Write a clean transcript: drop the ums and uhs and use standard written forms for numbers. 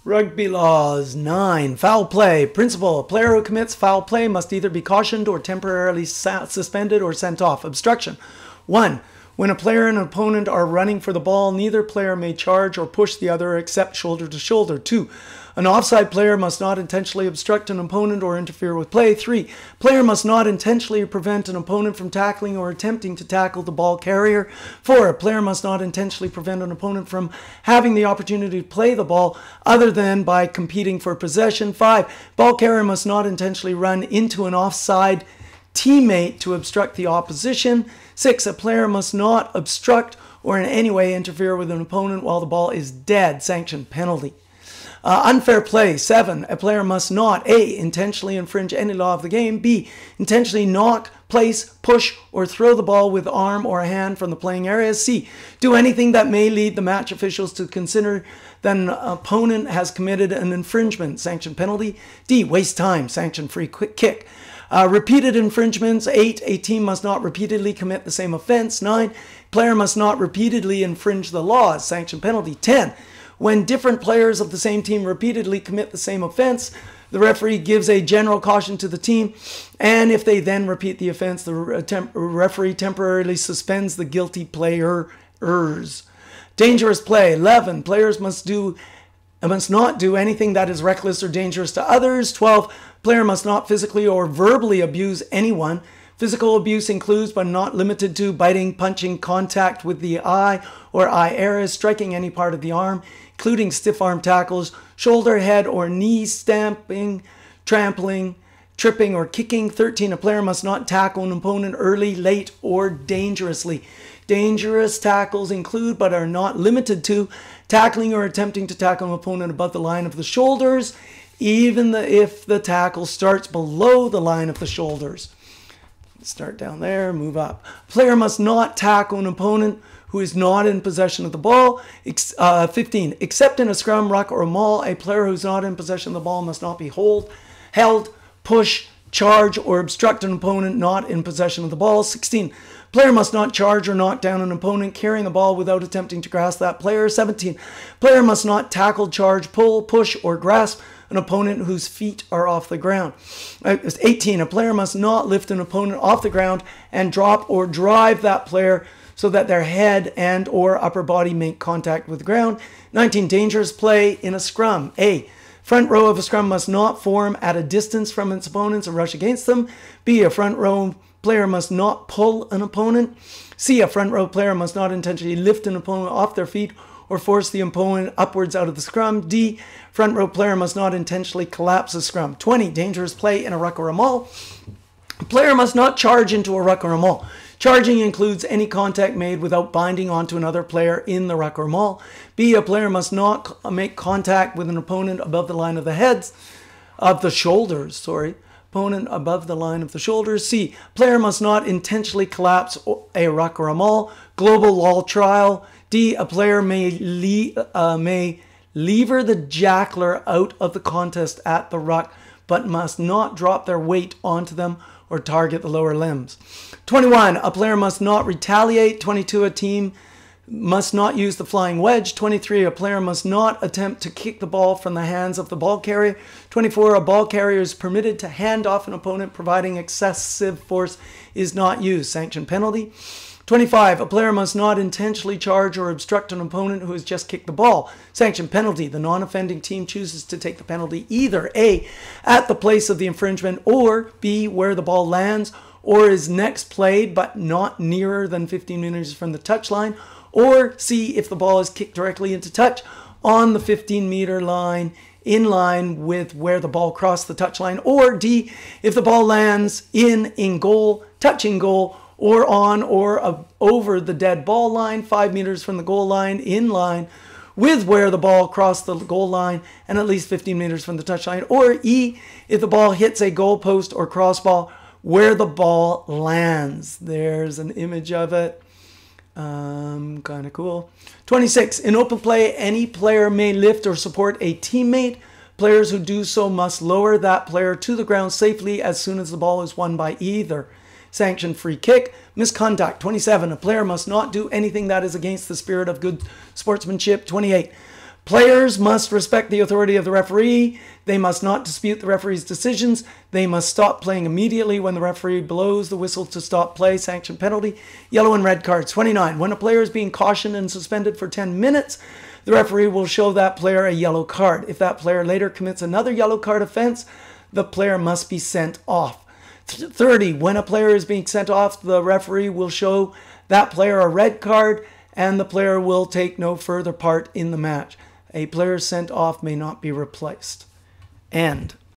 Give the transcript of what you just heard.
Rugby Laws 9. Foul play. Principle. A player who commits foul play must either be cautioned or temporarily suspended or sent off. Obstruction. 1. When a player and an opponent are running for the ball, neither player may charge or push the other except shoulder to shoulder. 2. An offside player must not intentionally obstruct an opponent or interfere with play. 3. Player must not intentionally prevent an opponent from tackling or attempting to tackle the ball carrier. 4. A player must not intentionally prevent an opponent from having the opportunity to play the ball other than by competing for possession. 5. Ball carrier must not intentionally run into an offside teammate to obstruct the opposition. 6. A player must not obstruct or in any way interfere with an opponent while the ball is dead. Sanction. Penalty. Unfair play. 7. A player must not A. intentionally infringe any law of the game. B. intentionally knock, place, push, or throw the ball with arm or hand from the playing area. C. do anything that may lead the match officials to consider that an opponent has committed an infringement. Sanction. Penalty. D. waste time. Sanction. Free quick kick. Repeated infringements. 8. A team must not repeatedly commit the same offense. 9. Player must not repeatedly infringe the laws. Sanction. Penalty. 10. When different players of the same team repeatedly commit the same offense, the referee gives a general caution to the team, and if they then repeat the offense, the referee temporarily suspends the guilty players. Dangerous play. 11. Players must not do anything that is reckless or dangerous to others. 12. Player must not physically or verbally abuse anyone. Physical abuse includes, but not limited to, biting, punching, contact with the eye or eye areas, striking any part of the arm, including stiff arm tackles, shoulder, head, or knee stamping, trampling, tripping, or kicking. 13. A player must not tackle an opponent early, late, or dangerously. Dangerous tackles include, but are not limited to, tackling or attempting to tackle an opponent above the line of the shoulders, even if the tackle starts below the line of the shoulders. Start down there, move up. Player must not tackle an opponent who is not in possession of the ball. 15. Except in a scrum, ruck, or maul, a player who is not in possession of the ball must not be held, push, charge, or obstruct an opponent not in possession of the ball. 16. Player must not charge or knock down an opponent carrying the ball without attempting to grasp that player. 17. Player must not tackle, charge, pull, push, or grasp an opponent whose feet are off the ground. 18. A player must not lift an opponent off the ground and drop or drive that player so that their head and or upper body make contact with the ground. 19. Dangerous play in a scrum. A. Front row of a scrum must not form at a distance from its opponents and rush against them. B. A front row player must not pull an opponent. C. A front row player must not intentionally lift an opponent off their feet or force the opponent upwards out of the scrum. D. Front row player must not intentionally collapse a scrum. 20. Dangerous play in a ruck or a maul. A player must not charge into a ruck or a maul. Charging includes any contact made without binding onto another player in the ruck or maul. B. A player must not make contact with an opponent above the line of the shoulders. Opponent above the line of the shoulders. C. Player must not intentionally collapse a ruck or a maul. Global law trial. D. A player may lever the jackler out of the contest at the ruck, but must not drop their weight onto them or target the lower limbs. 21. A player must not retaliate. 22. A team must not use the flying wedge. 23. A player must not attempt to kick the ball from the hands of the ball carrier. 24. A ball carrier is permitted to hand off an opponent providing excessive force is not used. Sanction. Penalty. 25. A player must not intentionally charge or obstruct an opponent who has just kicked the ball. Sanction. Penalty. The non-offending team chooses to take the penalty either A. at the place of the infringement, or B. where the ball lands or is next played but not nearer than 15 meters from the touchline, or C. if the ball is kicked directly into touch on the 15-meter line in line with where the ball crossed the touchline, or D. if the ball lands in goal, touching goal, or on or over the dead ball line, 5 meters from the goal line, in line with where the ball crossed the goal line and at least 15 meters from the touchline, or E. if the ball hits a goal post or crossbar where the ball lands. There's an image of it. Kind of cool. 26. In open play, any player may lift or support a teammate. Players who do so must lower that player to the ground safely as soon as the ball is won by either. Sanction. Free kick. Misconduct. 27. A player must not do anything that is against the spirit of good sportsmanship. 28. Players must respect the authority of the referee. They must not dispute the referee's decisions. They must stop playing immediately when the referee blows the whistle to stop play, sanction, penalty. Yellow and red cards. 29. When a player is being cautioned and suspended for 10 minutes, the referee will show that player a yellow card. If that player later commits another yellow card offense, the player must be sent off. 30. When a player is being sent off, the referee will show that player a red card and the player will take no further part in the match. A player sent off may not be replaced. End.